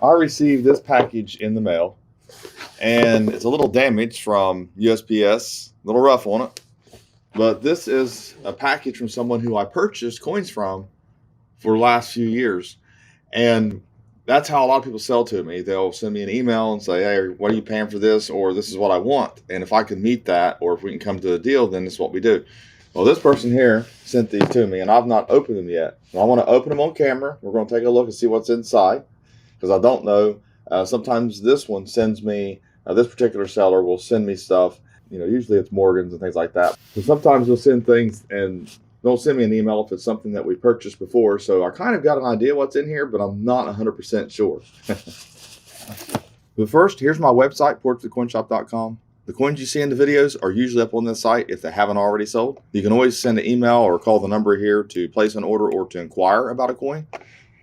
I received this package in the mail, and it's a little damaged from USPS, a little rough on it. But this is a package from someone who I purchased coins from for the last few years. And that's how a lot of people sell to me. They'll send me an email and say, hey, what are you paying for this? Or this is what I want. And if I can meet that, or if we can come to a deal, then this is what we do. Well, this person here sent these to me, and I've not opened them yet. So I want to open them on camera. We're going to take a look and see what's inside, because I don't know. Sometimes this one sends me, this particular seller will send me stuff. Usually it's Morgan's and things like that. So sometimes they'll send things and they'll send me an email if it's something that we purchased before. So I kind of got an idea what's in here, but I'm not 100% sure. But first, here's my website, portsofthecoinshop.com. The coins you see in the videos are usually up on this site if they haven't already sold. You can always send an email or call the number here to place an order or to inquire about a coin.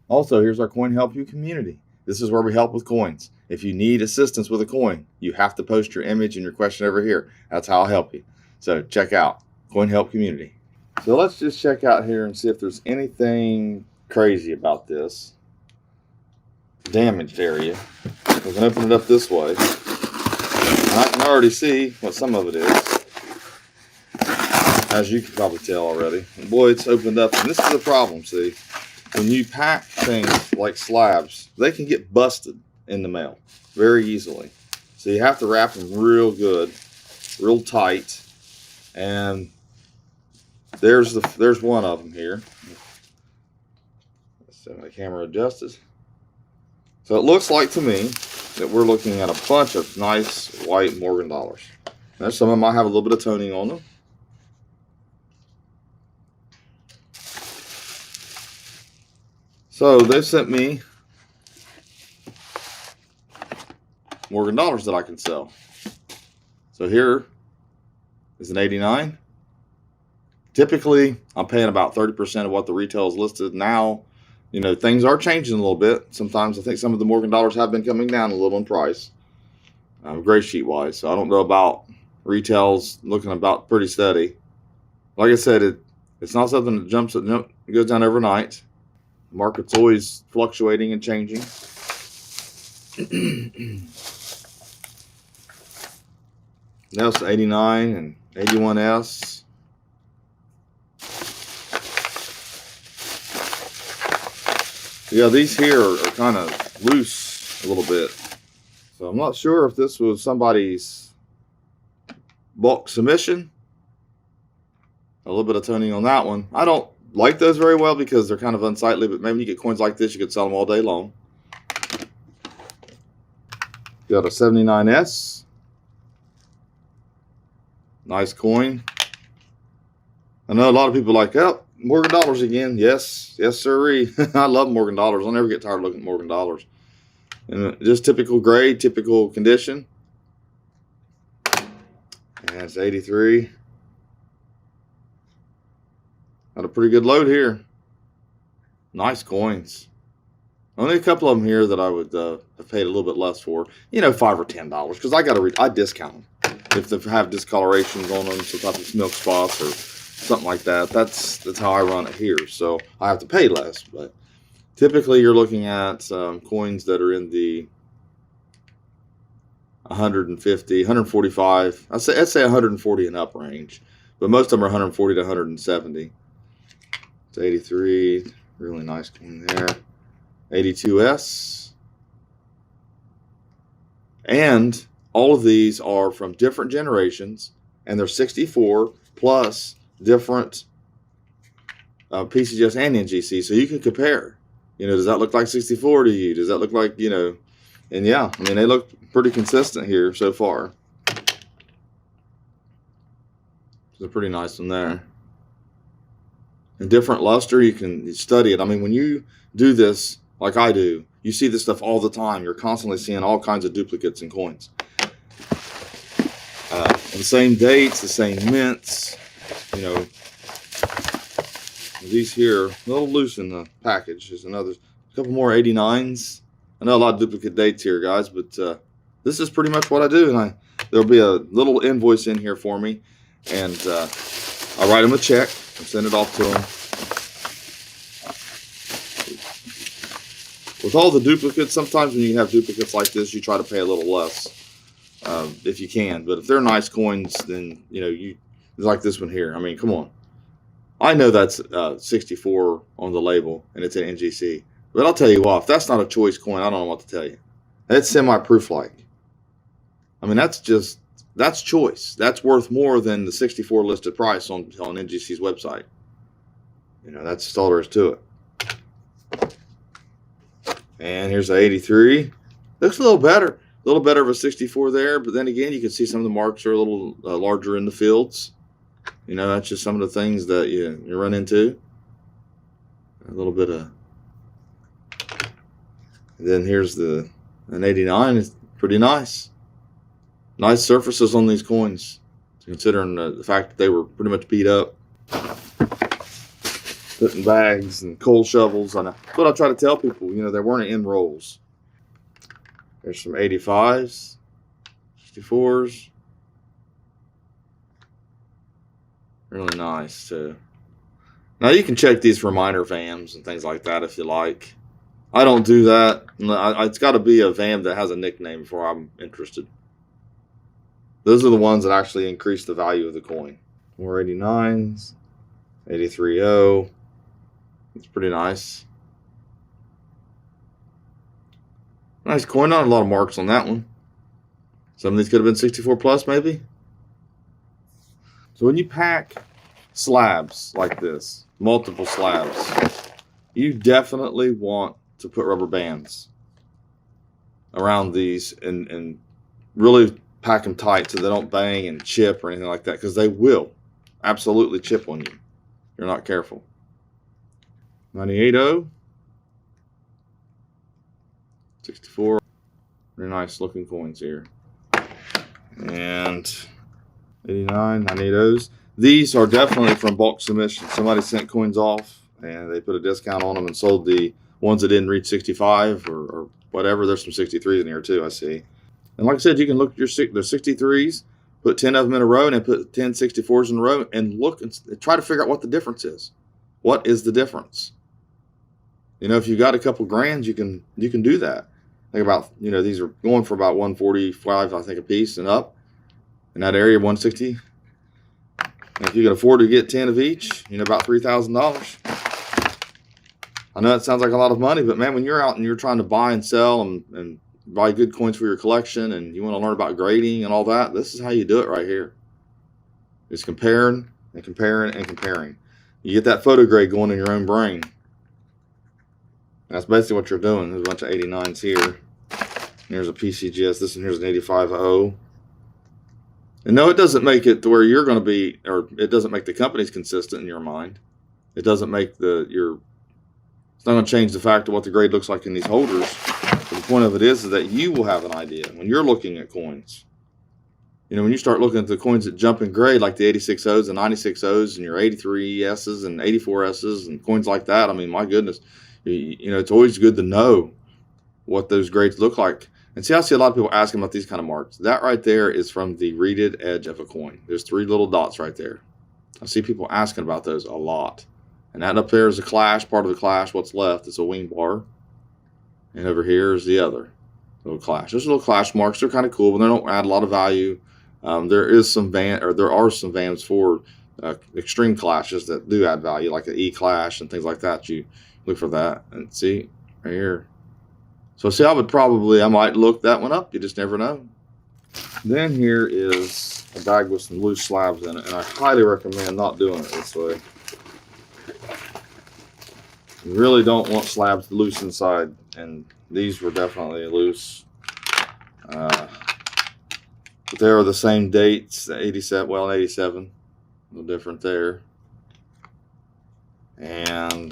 Also, here's our CoinHelpu Community. This is where we help with coins. If you need assistance with a coin, you have to post your image and your question over here. That's how I'll help you. So check out CoinHelpu Community. So let's just check out here and see if there's anything crazy about this damaged area. We can open it up this way. And I can already see what some of it is, as you can probably tell already. And boy, it's opened up. And this is the problem, see. When you pack things like slabs, they can get busted in the mail very easily. So you have to wrap them real good, real tight. And there's one of them here. So my camera adjusted. So it looks like to me that we're looking at a bunch of nice white Morgan dollars. Now, some of them might have a little bit of toning on them. So they've sent me Morgan dollars that I can sell. So here is an 89. Typically, I'm paying about 30% of what the retail is listed. Now, things are changing a little bit. Sometimes I think some of the Morgan dollars have been coming down a little in price, gray sheet wise. So I don't know about retails looking about pretty steady. Like I said, it's not something that goes down overnight. The market's always fluctuating and changing. Now it's 89 and 81S. Yeah, these here are kind of loose a little bit. So I'm not sure if this was somebody's bulk submission. A little bit of toning on that one. I don't like those very well because they're kind of unsightly, but maybe you get coins like this, you could sell them all day long. Got a 79S. Nice coin. I know a lot of people are like, oh, Morgan dollars again. Yes, sirree. I love Morgan dollars. I'll never get tired of looking at Morgan dollars. And just typical grade, typical condition. And it's 83. Got a pretty good load here. Nice coins. Only a couple of them here that I would have paid a little bit less for. $5 or $10, because I discount them if they have discolorations on them, sometimes it's milk spots or something like that. That's how I run it here. So I have to pay less, but typically you're looking at coins that are in the 150, 145. I'd say 140 and up range, but most of them are 140 to 170. It's 83, really nice coin there. 82S, and all of these are from different generations, and they're 64 plus different PCGS and NGC, so you can compare. Does that look like 64 to you? Does that look like, and yeah, I mean, they look pretty consistent here so far. It's a pretty nice one there. And different luster, you can study it. I mean, when you do this, like I do, you see this stuff all the time. You're constantly seeing all kinds of duplicates in coins. And the same dates, the same mints, These here, a little loose in the package. There's a couple more 89s. I know a lot of duplicate dates here, guys, but this is pretty much what I do. And there'll be a little invoice in here for me, and I'll write them a check and send it off to them. We'll With all the duplicates, sometimes when you have duplicates like this, you try to pay a little less if you can. But if they're nice coins, then like this one here. I mean, come on. I know that's 64 on the label and it's an NGC, but I'll tell you what, if that's not a choice coin, I don't know what to tell you. That's semi-proof like. I mean, that's choice. That's worth more than the 64 listed price on NGC's website. That's all there is to it. And here's the 83. Looks a little better of a 64 there, but then again, you can see some of the marks are a little larger in the fields. That's just some of the things that you run into. A little bit of. And then here's an 89. It's pretty nice. Nice surfaces on these coins, considering the fact that they were pretty much beat up. Put in bags and coal shovels. And that's what I try to tell people. There weren't in rolls. There's some 85s, 64s. Really nice too. Now you can check these for minor VAMs and things like that if you like. I don't do that. It's got to be a VAM that has a nickname before I'm interested. Those are the ones that actually increase the value of the coin. 489s, 83.0. It's pretty nice. Nice coin. Not a lot of marks on that one. Some of these could have been 64 plus maybe. So when you pack slabs like this, multiple slabs, you definitely want to put rubber bands around these and really pack them tight so they don't bang and chip or anything like that, because they will absolutely chip on you if you're not careful. 98.0, 64, very nice looking coins here. And 89, 98.0s. These are definitely from bulk submission. Somebody sent coins off and they put a discount on them and sold the ones that didn't reach 65 or whatever. There's some 63s in here too, I see. And like I said, you can look at the 63s, put 10 of them in a row, and then put 10 64s in a row, and look and try to figure out what the difference is. What is the difference? If you got a couple grand, you can do that. Think about, these are going for about 145, I think, a piece and up. In that area, 160. And if you can afford to get 10 of each, about $3,000. I know that sounds like a lot of money, but man, when you're out and you're trying to buy and sell and buy good coins for your collection, and you want to learn about grading and all that, this is how you do it right here. Just comparing and comparing and comparing. You get that photo grade going in your own brain. That's basically what you're doing. There's a bunch of 89s here. Here's a PCGS. This one here's an 85.0. And no, it doesn't make it to where you're going to be, or it doesn't make the companies consistent in your mind. It doesn't make it's not going to change the fact of what the grade looks like in these holders. But the point of it is that you will have an idea when you're looking at coins. When you start looking at the coins that jump in grade, like the 86.0s and 96.0s and your 83Ss and 84Ss and coins like that, I mean, my goodness, it's always good to know what those grades look like. And see, I see a lot of people asking about these kind of marks. That right there is from the reeded edge of a coin. There's 3 little dots right there. I see people asking about those a lot. And that up there is a clash, part of the clash. What's left is a wing bar. And over here is the other little clash. Those little clash marks, they're kind of cool, but they don't add a lot of value. There are some VAMs for extreme clashes that do add value, like an E clash and things like that. You look for that and see right here. So see, I might look that one up. You just never know. Then here is a bag with some loose slabs in it, and I highly recommend not doing it this way. You really don't want slabs loose inside, and these were definitely loose. But they are the same dates, 87, well, 87, no different there. And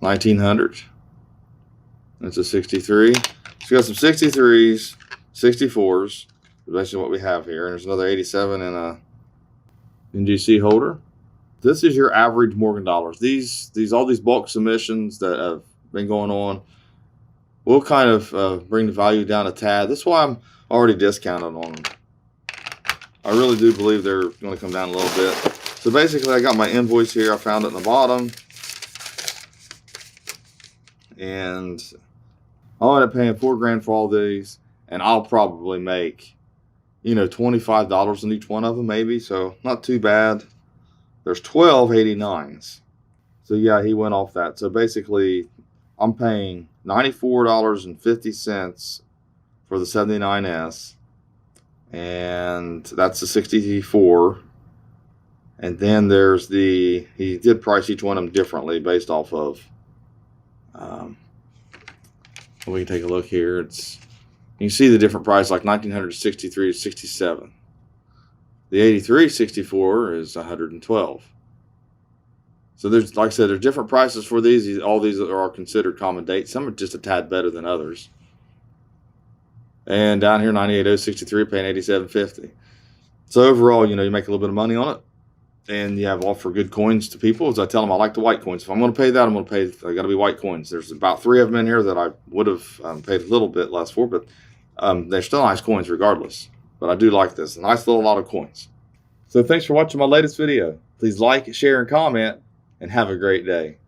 1900. That's a 63. So we got some 63s, 64s, basically what we have here. And there's another 87 in a NGC holder. This is your average Morgan dollars. All these bulk submissions that have been going on will kind of bring the value down a tad. That's why I'm already discounted on them. I really do believe they're going to come down a little bit. So basically, I got my invoice here. I found it in the bottom. and I'll end up paying $4 for all these, and I'll probably make, $25 in each one of them, maybe. So not too bad. There's 12 89s. So yeah, he went off that. So basically, I'm paying $94.50 for the 79S, and that's the 64. And then there's he did price each one of them differently based off of, we can take a look here. You can see the different price, like 1963 to 67. The 8364 is 112. So there's, like I said, there's different prices for these. All these are considered common dates. Some are just a tad better than others. And down here, 98063, paying $87.50. So overall, you make a little bit of money on it, and you have offer good coins to people. As I tell them, I like the white coins. If I'm going to pay that, I got to be white coins. There's about 3 of them in here that I would have paid a little bit less for, but they're still nice coins regardless. But I do like this. A nice little lot of coins. So thanks for watching my latest video. Please like, share, and comment, and have a great day.